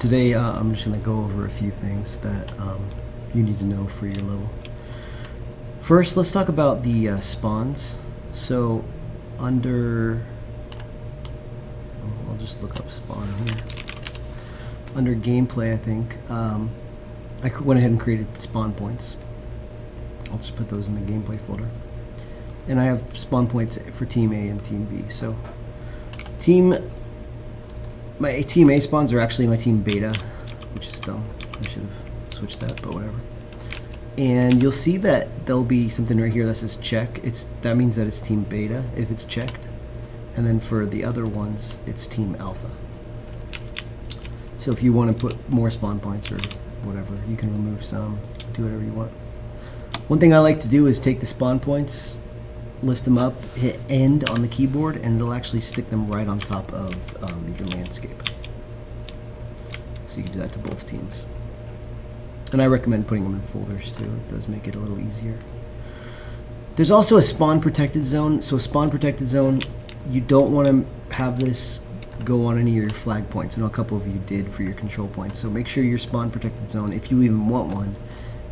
today I'm just going to go over a few things that you need to know for your level. First, let's talk about the spawns. So under, I'll just look up spawn here. Under gameplay, I think, I went ahead and created spawn points. I'll just put those in the gameplay folder. And I have spawn points for Team A and Team B. So my Team A spawns are actually my Team Beta, which is dumb. I should have switched that, but whatever. And you'll see that there'll be something right here that says check. That means that it's Team Beta if it's checked. And then for the other ones, it's Team Alpha. So if you want to put more spawn points or whatever, you can remove some, do whatever you want. One thing I like to do is take the spawn points, lift them up, hit end on the keyboard, and it'll actually stick them right on top of your landscape. So you can do that to both teams. And I recommend putting them in folders too. It does make it a little easier. There's also a spawn protected zone. So a spawn protected zone, you don't want to have this go on any of your flag points. I know a couple of you did for your control points. So make sure your spawn protected zone, if you even want one,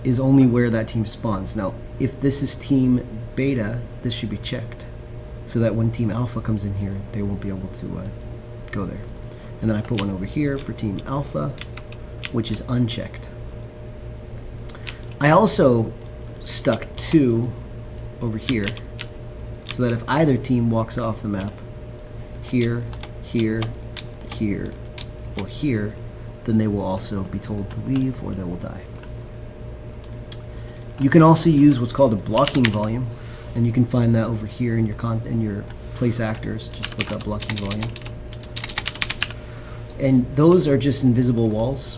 is only where that team spawns. Now, if this is Team Beta, this should be checked, so that when Team Alpha comes in here, they won't be able to go there. And then I put one over here for Team Alpha, which is unchecked. I also stuck two over here, so that if either team walks off the map, here, here, here, or here, then they will also be told to leave or they will die. You can also use what's called a blocking volume, and you can find that over here in your place actors. Just look up blocking volume. And those are just invisible walls,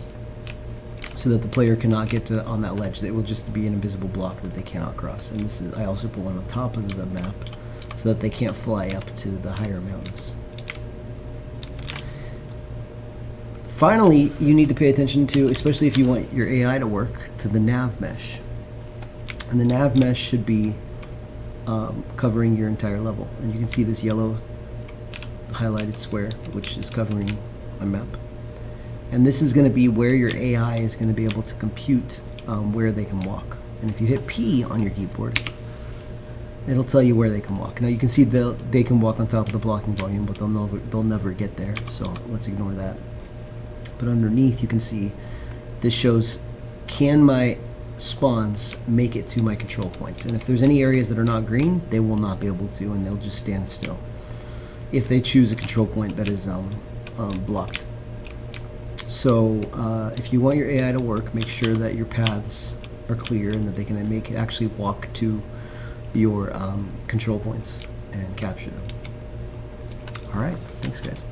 so that the player cannot get on that ledge. It will just be an invisible block that they cannot cross. And this is, I also put one on top of the map so that they can't fly up to the higher mountains. Finally, you need to pay attention to, especially if you want your AI to work, to the Nav Mesh. And the Nav Mesh should be covering your entire level. And you can see this yellow highlighted square, which is covering my map. And this is going to be where your AI is going to be able to compute where they can walk. And if you hit P on your keyboard, it'll tell you where they can walk. Now you can see they can walk on top of the blocking volume, but they'll never get there. So let's ignore that. But underneath, you can see this shows, can my spawns make it to my control points? And if there's any areas that are not green, they will not be able to, and they'll just stand still if they choose a control point that is blocked. So if you want your AI to work, make sure that your paths are clear and that they can actually walk to your control points and capture them. All right, thanks guys.